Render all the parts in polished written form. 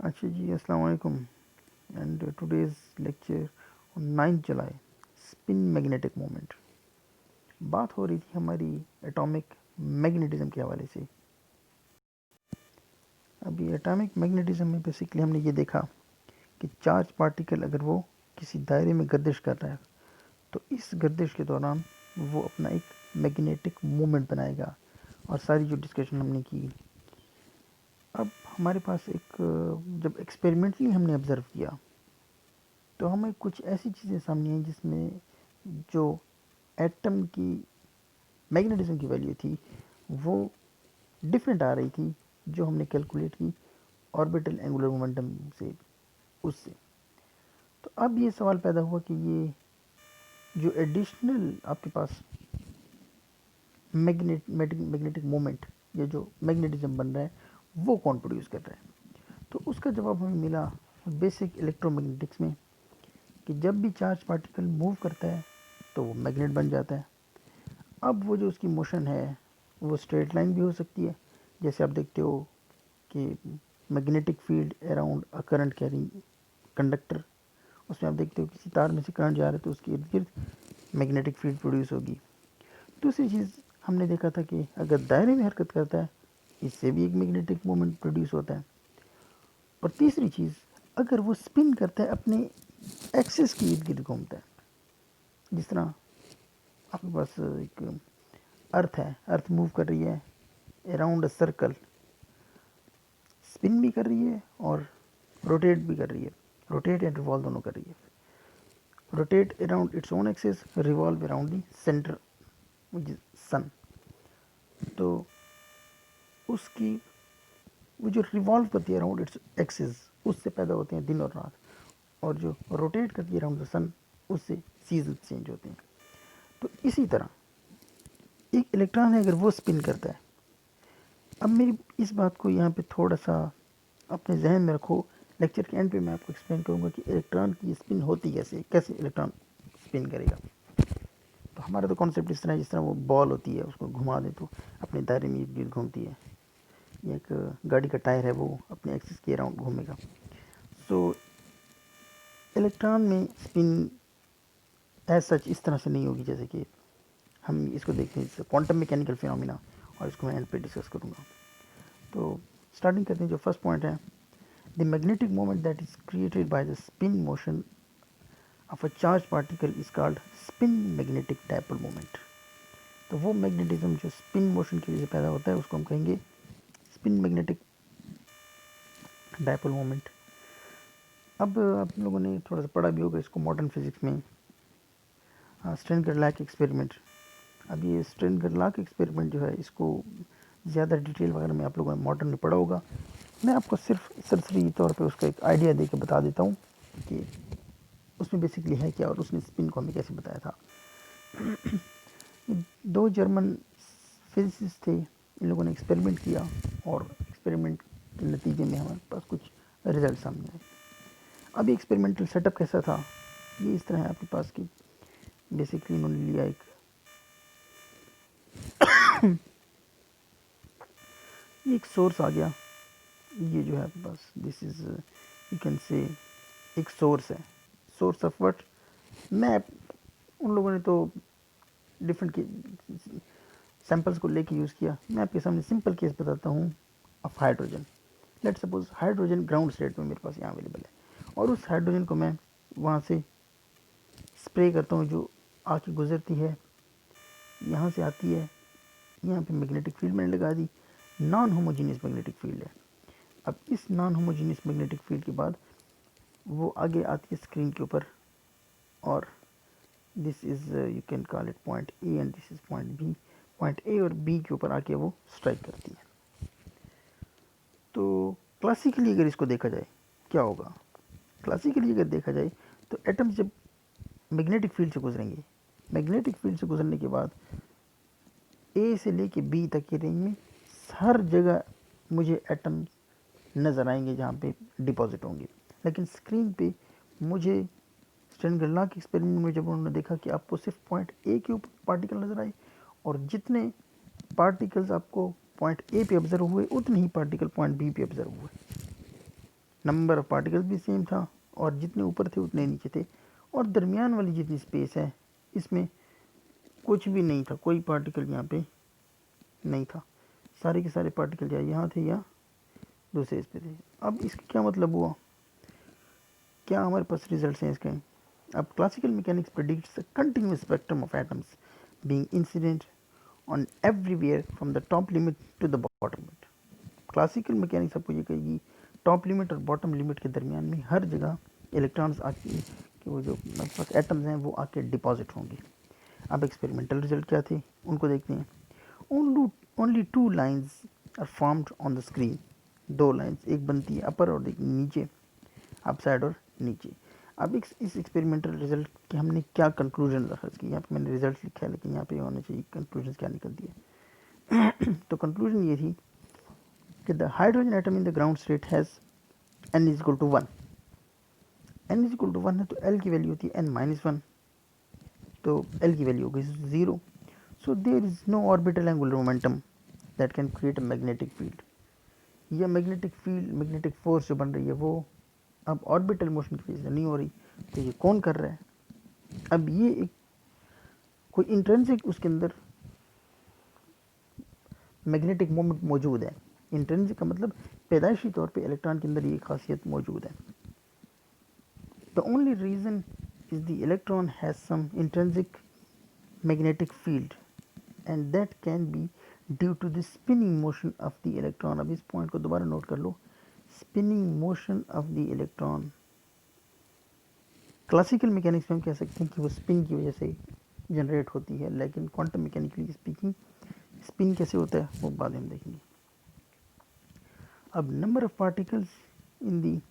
अच्छा जी, अस्सलाम वालेकुम and today's lecture on 9 July spin magnetic moment. बात हो रही थी हमारी एटॉमिक मैग्नेटिज्म के हवाले से। अभी एटॉमिक मैग्नेटिज्म में बेसिकली हमने ये देखा कि चार्ज पार्टिकल अगर वो किसी दायरे में गर्दिश कर रहा है तो इस गर्दिश के दौरान वो अपना एक मैग्नेटिक मोमेंट बनाएगा, और सारी जो डिस्कशन हमने की। अब हमारे पास एक जब एक्सपेरिमेंटली हमने ऑब्ज़र्व किया तो हमें कुछ ऐसी चीज़ें सामने आई जिसमें जो एटम की मैग्नेटिज्म की वैल्यू थी वो डिफरेंट आ रही थी जो हमने कैलकुलेट की ऑर्बिटल एंगुलर मोमेंटम से, उससे। तो अब ये सवाल पैदा हुआ कि ये जो एडिशनल आपके पास मैग्नेटिक मोमेंट या जो मैग्नेटिज्म बन रहा है वो कौन प्रोड्यूस कर रहा है। तो उसका जवाब हमें मिला बेसिक इलेक्ट्रोमैग्नेटिक्स में कि जब भी चार्ज पार्टिकल मूव करता है तो वो मैग्नेट बन जाता है। अब वो जो उसकी मोशन है वो स्ट्रेट लाइन भी हो सकती है, जैसे आप देखते हो कि magnetic field around a current carrying conductor, उसमें आप देखते हो किसी तार में से करंट जा रहा है तो उसके इर्द गिर्द मैग्नेटिक फील्ड प्रोड्यूस होगी। दूसरी चीज़ हमने देखा था कि अगर दायरे में हरकत करता है इससे भी एक मैग्नेटिक मोमेंट प्रोड्यूस होता है। और तीसरी चीज़, अगर वो स्पिन करता है अपने एक्सिस के इर्द गिर्द घूमता है, जिस तरह आपके पास एक अर्थ है, अर्थ मूव कर रही है अराउंड अ सर्कल, स्पिन भी कर रही है और रोटेट भी कर रही है, रोटेट एंड रिवॉल्व दोनों कर रही है। Rotate around its own axis, revolve around the centre which is sun. तो उसकी वो जो रिवॉल्व करती है अराउंड इट्स एक्सिस उससे पैदा होते हैं दिन और रात, और जो रोटेट करती है अराउंड द सन उससे सीजन चेंज होते हैं। तो इसी तरह एक इलेक्ट्रॉन है अगर वो स्पिन करता है। अब मेरी इस बात को यहाँ पे थोड़ा सा अपने जहन में रखो, लेक्चर के एंड पे मैं आपको एक्सप्लेन करूँगा कि इलेक्ट्रॉन की स्पिन होती कैसे, कैसे इलेक्ट्रॉन स्पिन करेगा। तो हमारा तो कॉन्सेप्ट इस तरह है जिस तरह वो बॉल होती है उसको घुमा दे तो अपने दायरे में इर्द गिर्द घूमती है, या एक गाड़ी का टायर है वो अपने एक्सिस के अराउंड घूमेगा। सो इलेक्ट्रॉन में स्पिन एज सच इस तरह से नहीं होगी जैसे कि हम इसको देखते हैं क्वांटम मैकेनिकल फिनोमिना, और इसको मैं एंड पे डिस्कस करूँगा। तो स्टार्टिंग करते हैं, जो फर्स्ट पॉइंट है, the magnetic moment that is created by the spin motion of a charge particle is called spin magnetic dipole moment. तो वो मैग्नेटिज्म जो स्पिन मोशन की वजह से पैदा होता है उसको हम कहेंगे स्पिन मैग्नेटिक डायपोल मोमेंट। अब आप लोगों ने थोड़ा सा पढ़ा भी होगा इसको मॉडर्न फिजिक्स में, स्टेन-गेरलाच एक्सपेरिमेंट। अब ये स्टेन-गेरलाच एक्सपेरिमेंट जो है इसको ज़्यादा डिटेल वगैरह में आप लोगों ने मॉडर्न में पढ़ा होगा। मैं आपको सिर्फ सरसरी तौर पे उसका एक आइडिया दे के बता देता हूँ कि उसमें बेसिकली है क्या और उसने स्पिन को हमें कैसे बताया था। दो जर्मन फिजिसिस्ट थे, इन लोगों ने एक्सपेरिमेंट किया और एक्सपेरिमेंट के नतीजे में हमारे पास कुछ रिजल्ट सामने आए। अब एक्सपेरिमेंटल सेटअप कैसा था, ये इस तरह है आपके पास कि बेसिकली इन्होंने लिया एक सोर्स आ गया, ये जो है आपके पास this is you can say एक सोर्स है, सोर्स ऑफ व्हाट। मैं उन लोगों ने तो डिफरेंट सैंपल्स को लेके यूज़ किया, मैं आपके सामने सिंपल केस बताता हूँ of hydrogen. Let suppose hydrogen ground state में मेरे पास यहाँ अवेलेबल है, और उस हाइड्रोजन को मैं वहाँ से स्प्रे करता हूँ, जो आके गुजरती है यहाँ से आती है, यहाँ पे मैग्नेटिक फील्ड मैंने लगा दी, नॉन होमोजीनियस मैग्नेटिक फील्ड है। अब इस नॉन होमोजीनियस मैग्नेटिक फील्ड के बाद वो आगे आती है स्क्रीन के ऊपर, और this is you can call it point A and this is point B. Point A और बी के ऊपर आके वो स्ट्राइक करती है। तो क्लासिकली अगर इसको देखा जाए क्या होगा, क्लासिकली अगर देखा जाए तो एटम्स जब मैग्नेटिक फील्ड से गुजरेंगे, मैग्नेटिक फील्ड से गुजरने के बाद ए से लेके बी तक की रेंज में हर जगह मुझे एटम्स नज़र आएंगे जहाँ पे डिपॉजिट होंगे। लेकिन स्क्रीन पे मुझे स्टेन-गेरलाच के एक्सपेरिमेंट में जब उन्होंने देखा कि आपको सिर्फ पॉइंट ए के ऊपर पार्टिकल नज़र आए, और जितने पार्टिकल्स आपको पॉइंट ए पे ऑब्जर्व हुए उतने ही पार्टिकल पॉइंट बी पे ऑब्जर्व हुए। नंबर ऑफ पार्टिकल्स भी सेम था, और जितने ऊपर थे उतने नीचे थे, और दरमियान वाली जितनी स्पेस है इसमें कुछ भी नहीं था, कोई पार्टिकल यहाँ पे नहीं था, सारे के सारे पार्टिकल या यहाँ थे या दूसरे इस पे थे। अब इसका क्या मतलब हुआ, क्या हमारे पास रिजल्ट हैं इसके। अब classical mechanics predicts a continuous spectrum of atoms being incident on everywhere from the top limit to the bottom limit. Classical mechanics आपको ये कहेगी टॉप लिमिट और बॉटम लिमिट के दरमियान में हर जगह इलेक्ट्रॉन्स आके कि वो जो हमारे पास एटम्स हैं वो आके डिपॉजिट होंगे। अब एक्सपेरिमेंटल रिजल्ट क्या थे उनको देखते हैं। Only two lines are formed on the screen, दो लाइंस, एक बनती है अपर और एक नीचे, अप साइड और नीचे। अब इस एक्सपेरिमेंटल रिजल्ट के हमने क्या कंक्लूजन दर्ज की, यहाँ पे मैंने रिजल्ट लिखा है लेकिन यहाँ पे होना चाहिए कंक्लूजन क्या निकलती है। तो कंक्लूजन ये थी कि the hydrogen atom in the ground state has n is equal to 1, n is equal to 1 है तो l की वैल्यू होती है n-1, तो l की वैल्यू होगी 0। So there is no orbital angular momentum that can create a magnetic field. यह magnetic field, magnetic force जो बन रही है वो अब ऑर्बिटल मोशन की वजह से नहीं हो रही, तो ये कौन कर रहा है। अब ये एक कोई इंट्रिंसिक उसके अंदर मैग्नेटिक मोमेंट मौजूद है। इंट्रिंसिक का मतलब पैदाइशी तौर पे इलेक्ट्रॉन के अंदर ये खासियत मौजूद है। The only reason is the electron has some intrinsic magnetic field and that can be due to the spinning motion of the electron. अब इस पॉइंट को दोबारा नोट कर लो, spinning motion of the electron. Classical mechanics में हम कह सकते हैं कि वो स्पिन की वजह से जनरेट होती है, लेकिन क्वांटम मैकेनिकली स्पीकिंग स्पिन कैसे होता है वो बाद में हम देखेंगे। अब number of particles in the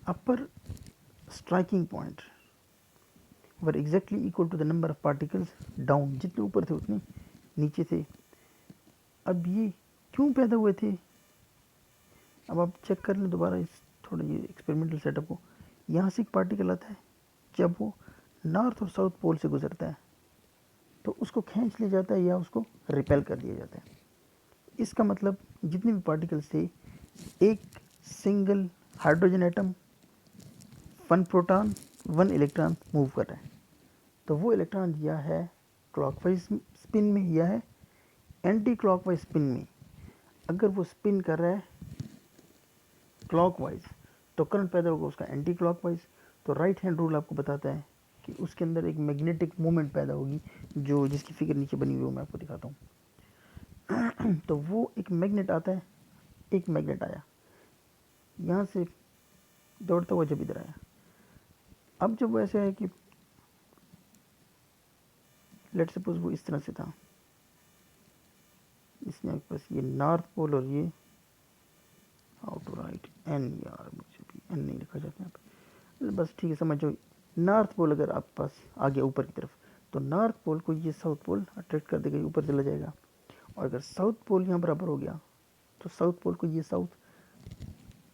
upper striking point were exactly equal to the number of particles down, जितने ऊपर थे उतने नीचे थे। अब ये क्यों पैदा हुए थे, अब आप चेक कर लें दोबारा इस थोड़ा ये एक्सपेरिमेंटल सेटअप को। यहाँ से एक पार्टिकल आता है, जब वो नॉर्थ और साउथ पोल से गुजरता है तो उसको खींच लिया जाता है या उसको रिपेल कर दिया जाता है। इसका मतलब जितने भी पार्टिकल्स थे, एक single hydrogen atom, 1 proton 1 electron move कर रहा है, तो वो इलेक्ट्रॉन या है क्लॉकवाइज स्पिन में या है एंटी क्लॉकवाइज स्पिन में। अगर वो स्पिन कर रहा है क्लॉकवाइज तो करंट पैदा होगा उसका एंटी क्लॉकवाइज। तो राइट हैंड रूल आपको बताता है कि उसके अंदर एक मैग्नेटिक मोमेंट पैदा होगी, जो जिसकी फिगर नीचे बनी हुई है मैं आपको दिखाता हूँ। तो वो एक मैग्नेट आता है, एक मैग्नेट आया यहाँ से दौड़ता हुआ जब इधर आया। अब जब वो ऐसे है कि लेट सपोज वो इस तरह से था, इसमें आपके पास ये नॉर्थ पोल और ये हाउ टू राइट एन, यार मुझे भी एन नहीं लिखा जाता यहाँ पे, बस ठीक है समझो। नॉर्थ पोल अगर आपके पास आ गया ऊपर की तरफ तो नॉर्थ पोल को ये साउथ पोल अट्रैक्ट कर देगा, ऊपर चला जाएगा। और अगर साउथ पोल यहाँ बराबर हो गया तो साउथ पोल को ये साउथ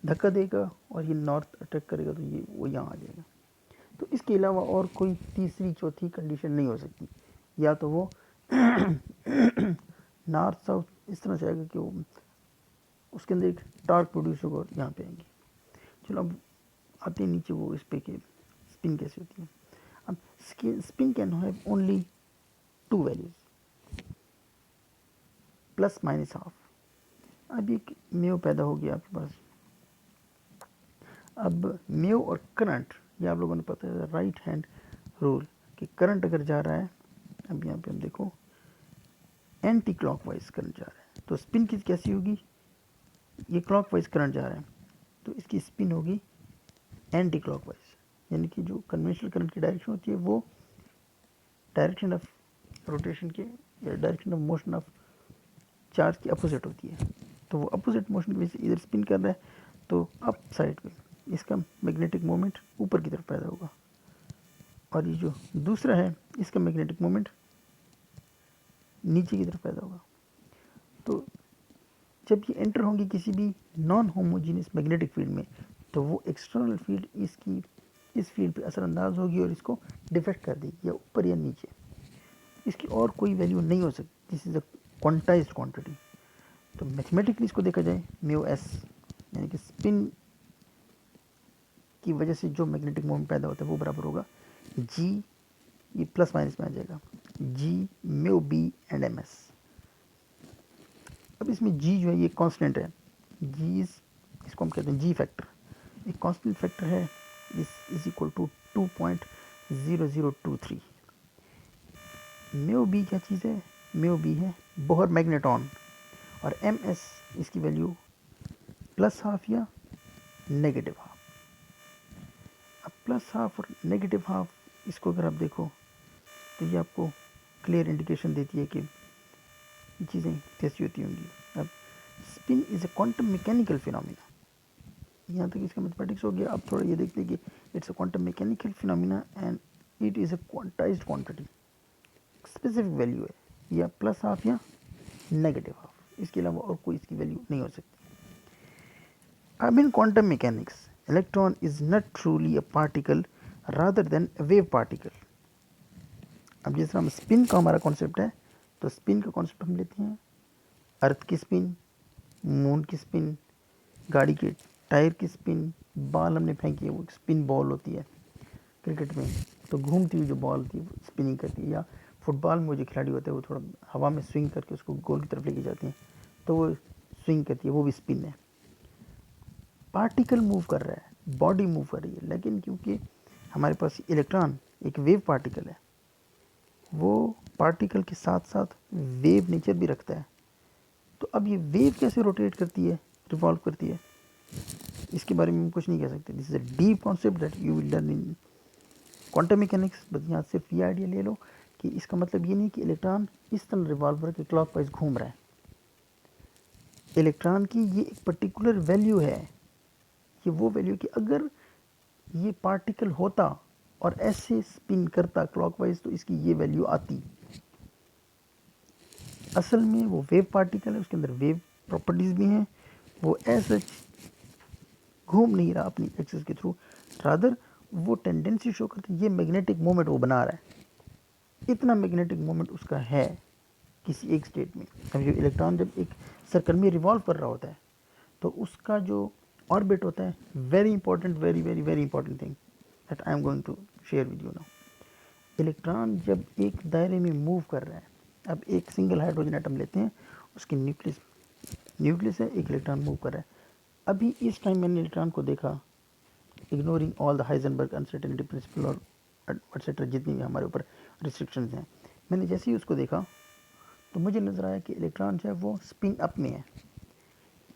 धक्का देगा और ये नॉर्थ अटैक करेगा तो ये वो यहाँ आ जाएगा। तो इसके अलावा और कोई तीसरी चौथी कंडीशन नहीं हो सकती, या तो वो नॉर्थ साउथ इस तरह से आएगा कि वो उसके अंदर एक टार्क प्रोड्यूस होगा और यहाँ पे आएंगे। चलो अब आते हैं नीचे वो इस पे के स्पिन कैसे होती है। अब spin can have only 2 values plus minus half. अब एक म्यू पैदा हो गया आपके पास। अब म्यू और करंट ये आप लोगों ने पता है राइट हैंड रूल कि करंट अगर जा रहा है, अब यहाँ पे हम देखो एंटी क्लॉकवाइज करंट जा रहा है तो स्पिन की कैसी होगी, ये क्लॉकवाइज करंट जा रहा है तो इसकी स्पिन होगी एंटी क्लॉकवाइज, यानी कि जो कन्वेंशनल करंट की डायरेक्शन होती है वो डायरेक्शन ऑफ रोटेशन के या direction of motion of charge की अपोजिट होती है। तो वो अपोजिट मोशन की वजह से इधर स्पिन कर रहा है तो अप साइड पे इसका मैग्नेटिक मोमेंट ऊपर की तरफ पैदा होगा, और ये जो दूसरा है इसका मैग्नेटिक मोमेंट नीचे की तरफ पैदा होगा। तो जब ये एंटर होंगी किसी भी नॉन होमोजीनियस मैग्नेटिक फील्ड में तो वो एक्सटर्नल फील्ड इसकी इस फील्ड पे असरअंदाज होगी और इसको डिफेक्ट कर देगी या ऊपर या नीचे। इसकी और कोई वैल्यू नहीं हो सकती, this is a quantized quantity. तो मैथमेटिकली इसको देखा जाए म्यू एस यानी कि स्पिन की वजह से जो मैग्नेटिक मोमेंट पैदा होता है वो बराबर होगा जी, ये प्लस माइनस में आ जाएगा, g mu B and M S. अब इसमें जी जो है ये कांस्टेंट है, जी इसको हम कहते हैं जी फैक्टर, एक कांस्टेंट फैक्टर है, this is equal to 2.0023। Mu B क्या चीज़ है, म्यू बी है बोहर मैग्नेटॉन, और एम एस इसकी वैल्यू प्लस हाफ या नेगेटिव हाफ। अब प्लस हाफ और नेगेटिव हाफ, इसको अगर आप देखो तो ये आपको क्लियर इंडिकेशन देती है कि ये चीज़ें कैसी होती होंगी। अब spin is a quantum mechanical phenomena, यहाँ तक इसका मैथमेटिक्स हो गया। अब थोड़ा ये देखते हैं कि it's a quantum mechanical phenomena and it is a quantized quantity, specific value है या प्लस हाफ या नेगेटिव हाफ, इसके अलावा और कोई इसकी वैल्यू नहीं हो सकती। अब इन quantum mechanics electron is not truly a particle rather than a wave particle. अब जिस तरह स्पिन का हमारा कॉन्सेप्ट है, तो स्पिन का कॉन्सेप्ट हम लेते हैं अर्थ की स्पिन, मून की स्पिन, गाड़ी के टायर की स्पिन, बॉल हमने फेंकी है वो स्पिन बॉल होती है क्रिकेट में, तो घूमती हुई जो बॉल होती है वो स्पिनिंग करती है, या फुटबॉल में जो खिलाड़ी होते हैं वो थोड़ा हवा में स्विंग करके उसको गोल की तरफ लेके जाते हैं तो वो स्विंग करती है, वो भी स्पिन है। पार्टिकल मूव कर रहा है, बॉडी मूव कर रही है, लेकिन क्योंकि हमारे पास इलेक्ट्रॉन एक वेव पार्टिकल है, वो पार्टिकल के साथ साथ वेव नेचर भी रखता है। तो अब ये वेव कैसे रोटेट करती है, रिवॉल्व करती है, इसके बारे में हम कुछ नहीं कह सकते। This is a deep concept that you will learn in quantum mechanics. बस यहाँ सिर्फ ये आइडिया ले लो कि इसका मतलब ये नहीं कि इलेक्ट्रॉन इस तरह रिवॉल्वर के क्लॉकवाइज घूम रहा है। इलेक्ट्रॉन की ये एक पर्टिकुलर वैल्यू है, ये वो वैल्यू कि अगर ये पार्टिकल होता और ऐसे स्पिन करता क्लॉकवाइज तो इसकी ये वैल्यू आती। असल में वो वेव पार्टिकल है, उसके अंदर वेव प्रॉपर्टीज भी हैं, वो ऐसे घूम नहीं रहा अपनी एक्सिस के थ्रू, रादर वो टेंडेंसी शो करती है, ये मैग्नेटिक मोमेंट वो बना रहा है, इतना मैग्नेटिक मोमेंट उसका है किसी एक स्टेट में। अब जो इलेक्ट्रॉन जब एक सर्कल में रिवॉल्व कर रहा होता है तो उसका जो ऑर्बिट होता है, very important, very very very important thing that I am going to share with you now. Electron जब एक दायरे में मूव कर रहा है, अब एक सिंगल हाइड्रोजन एटम लेते हैं, उसकी न्यूक्लियस है, एक इलेक्ट्रॉन मूव कर रहा है। अभी इस टाइम मैंने इलेक्ट्रॉन को देखा, ignoring all the Heisenberg uncertainty principle और एटसेट्रा जितनी भी हमारे ऊपर रिस्ट्रिक्शंस हैं, मैंने जैसे ही उसको देखा तो मुझे नज़र आया कि इलेक्ट्रॉन जो है वो स्पिन अप में है,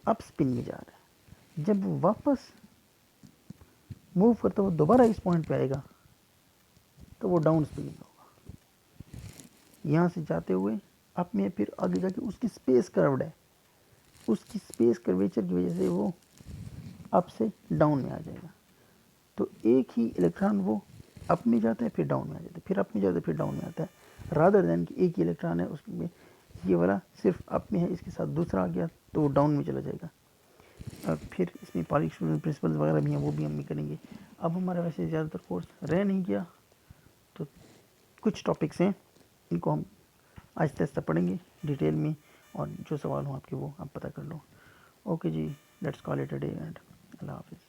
अप स्पिन में जा रहा है। जब वो वापस मूव करता हुआ दोबारा इस पॉइंट पे आएगा तो वो डाउन स्पिन होगा, यहाँ से जाते हुए अप में, फिर आगे जाके उसकी स्पेस कर्व्ड है, उसकी स्पेस कर्वेचर की वजह से वो अप से डाउन में आ जाएगा। तो एक ही इलेक्ट्रॉन वो अप में जाता है, फिर डाउन में आ जाता है, फिर अप में जाता है, फिर डाउन में आता है, रादर देन कि एक ही इलेक्ट्रॉन है उसमें ये वाला सिर्फ अप में है, इसके साथ दूसरा आ गया तो वो डाउन में चला जाएगा। फिर इसमें पॉलिश प्रिंसिपल्स वगैरह भी हैं, वो भी हम करेंगे। अब हमारा वैसे ज़्यादातर कोर्स रह नहीं गया, तो कुछ टॉपिक्स हैं, इनको हम आहिस्ता आहिस्ता पढ़ेंगे डिटेल में, और जो सवाल हो आपके वो आप पता कर लो। ओके जी, let's call it a day and अल्लाह हाफिज़।